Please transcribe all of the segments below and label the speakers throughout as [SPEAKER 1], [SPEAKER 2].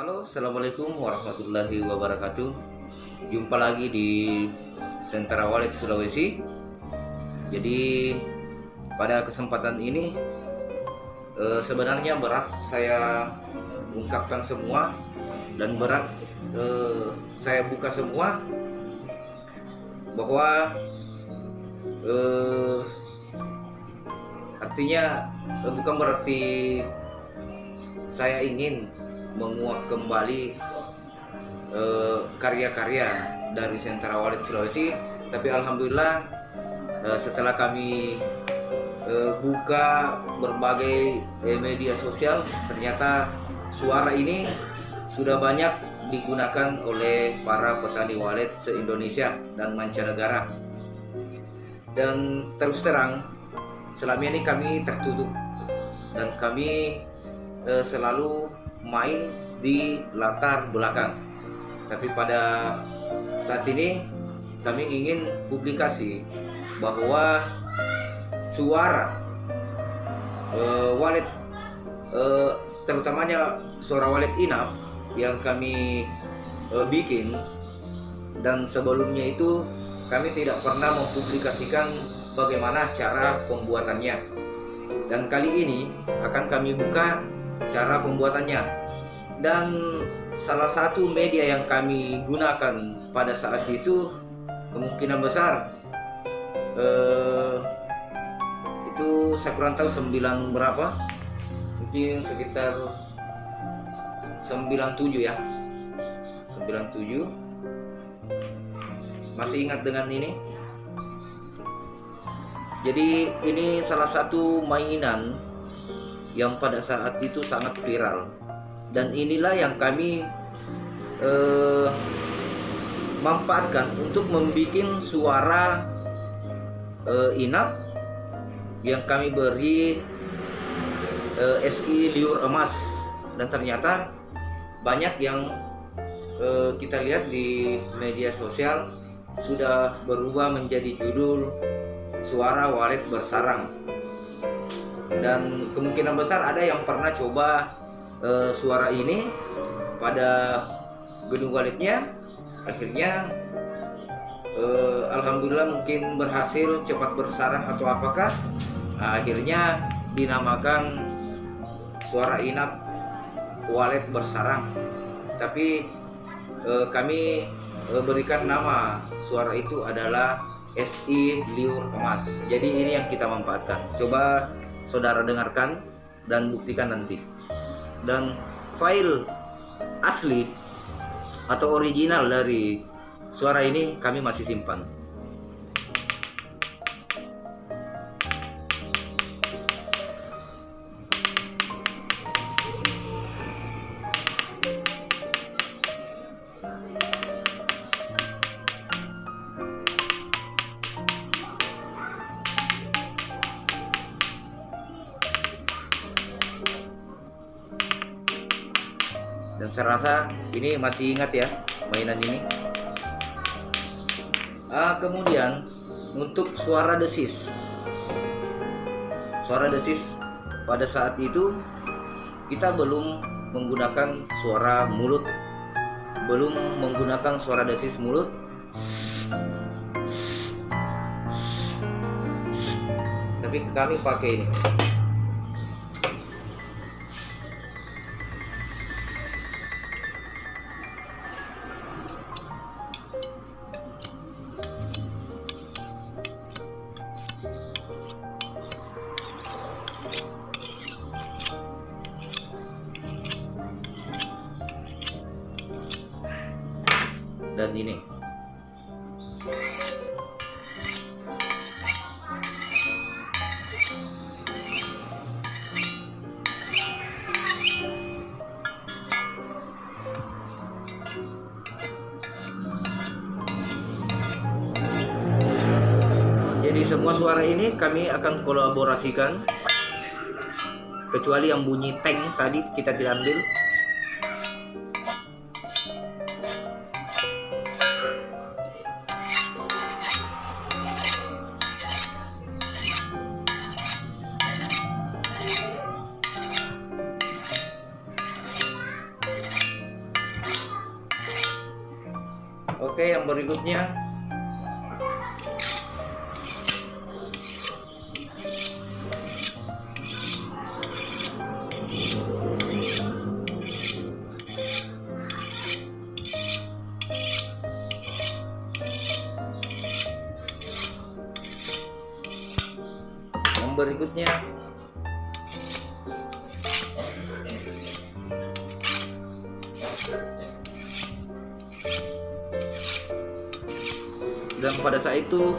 [SPEAKER 1] Halo, assalamualaikum warahmatullahi wabarakatuh. Jumpa lagi di Sentra Wallet Sulawesi. Jadi pada kesempatan ini sebenarnya berat saya ungkapkan semua dan berat saya buka semua bahwa artinya bukan berarti saya ingin menguak kembali karya-karya dari Sentra Wallet Sulawesi, tapi alhamdulillah setelah kami buka berbagai media sosial, ternyata suara ini sudah banyak digunakan oleh para petani wallet se-Indonesia dan mancanegara. Dan terus terang, selama ini kami tertutup dan kami selalu main di latar belakang. Tapi pada saat ini kami ingin publikasi bahwa suara wallet terutamanya suara wallet inap yang kami bikin, dan sebelumnya itu kami tidak pernah mempublikasikan bagaimana cara pembuatannya, dan kali ini akan kami buka cara pembuatannya. Dan salah satu media yang kami gunakan pada saat itu kemungkinan besar itu saya kurang tahu 9 berapa, mungkin sekitar 97 ya, 97. Masih ingat dengan ini? Jadi ini salah satu mainan yang pada saat itu sangat viral, dan inilah yang kami manfaatkan untuk membuat suara inap yang kami beri SI Liur Emas. Dan ternyata banyak yang kita lihat di media sosial sudah berubah menjadi judul suara wallet bersarang. Dan kemungkinan besar ada yang pernah coba suara ini pada gedung walletnya, akhirnya alhamdulillah mungkin berhasil cepat bersarang atau apakah, akhirnya dinamakan suara inap wallet bersarang. Tapi kami berikan nama suara itu adalah SI Liur Emas. Jadi ini yang kita manfaatkan. Coba saudara dengarkan dan buktikan nanti. Dan file asli atau original dari suara ini kami masih simpan. Dan saya rasa ini masih ingat ya mainan ini. Kemudian untuk suara desis pada saat itu kita belum menggunakan suara mulut, belum menggunakan suara desis mulut, tapi kami pakai ini. Dan ini jadi semua suara ini kami akan kolaborasikan, kecuali yang bunyi tank tadi kita tidak ambil. Oke, yang berikutnya dan pada saat itu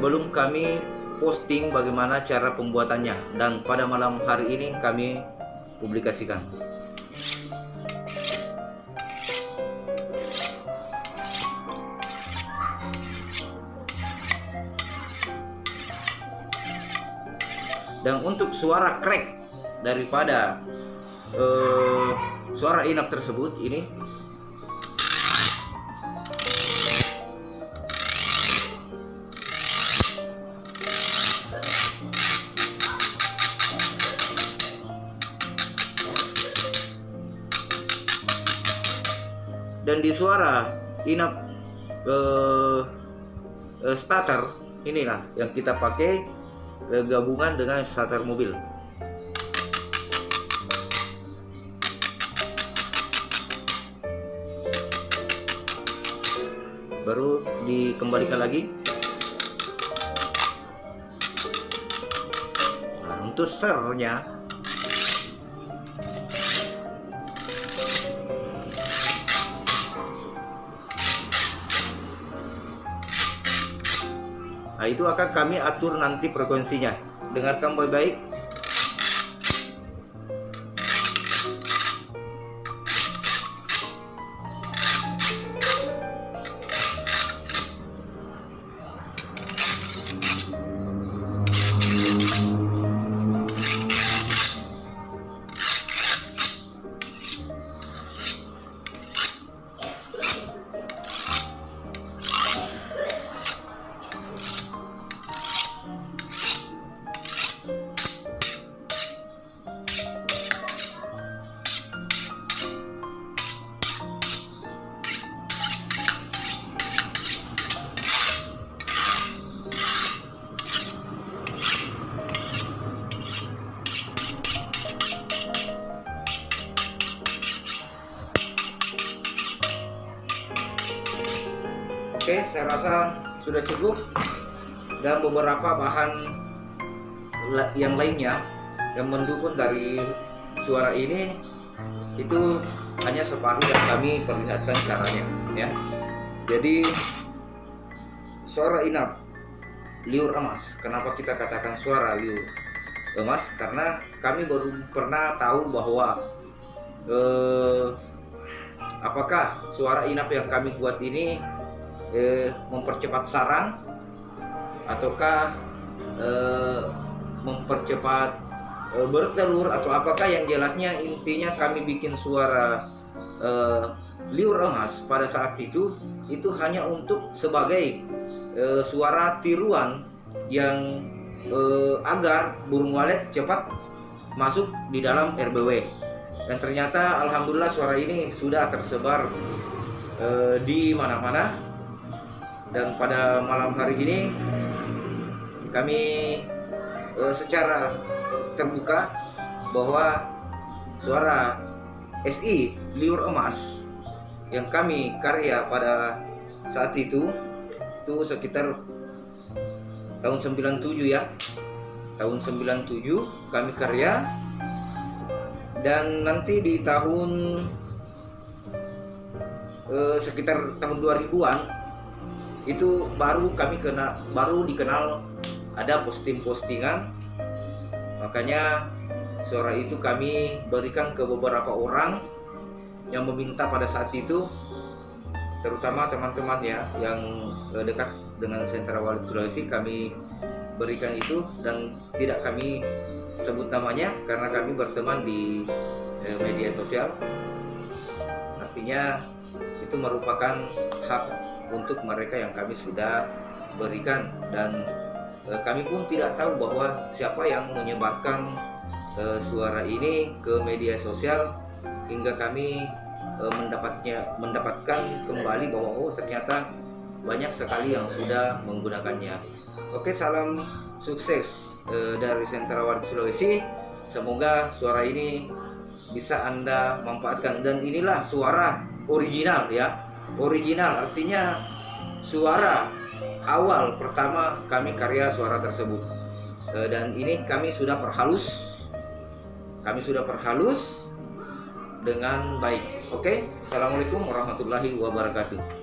[SPEAKER 1] belum kami posting bagaimana cara pembuatannya, dan pada malam hari ini kami publikasikan. Dan untuk suara crack daripada suara inap tersebut ini dan di suara inap starter inilah yang kita pakai gabungan dengan starter mobil. Baru dikembalikan lagi. Nah, untuk sernya nah, itu akan kami atur nanti frekuensinya. Dengarkan baik-baik. Oke, saya rasa sudah cukup, dan beberapa bahan yang lainnya yang mendukung dari suara ini itu hanya separuh yang kami perlihatkan caranya ya. Jadi suara inap liur emas, kenapa kita katakan suara liur emas? Karena kami baru pernah tahu bahwa apakah suara inap yang kami buat ini mempercepat sarang ataukah mempercepat bertelur atau apakah. Yang jelasnya intinya kami bikin suara liur emas pada saat itu hanya untuk sebagai suara tiruan yang agar burung walet cepat masuk di dalam RBW. Dan ternyata alhamdulillah suara ini sudah tersebar di mana-mana. Dan pada malam hari ini kami secara terbuka bahwa suara SI liur emas yang kami karya pada saat itu sekitar tahun 97 ya. Tahun 97 kami karya, dan nanti di tahun sekitar tahun 2000-an itu baru dikenal ada postingan. Makanya suara itu kami berikan ke beberapa orang yang meminta pada saat itu, terutama teman-teman ya yang dekat dengan Sentra Walet Sulawesi. Kami berikan itu dan tidak kami sebut namanya karena kami berteman di media sosial. Artinya itu merupakan hak untuk mereka yang kami sudah berikan, dan kami pun tidak tahu bahwa siapa yang menyebarkan suara ini ke media sosial hingga kami mendapatkan kembali bahwa oh ternyata banyak sekali yang sudah menggunakannya. Oke, salam sukses dari Sentra Wardi Sulawesi. Semoga suara ini bisa Anda manfaatkan, dan inilah suara original ya. Original artinya suara awal pertama kami karya suara tersebut. Dan ini kami sudah perhalus dengan baik. Oke, assalamualaikum warahmatullahi wabarakatuh.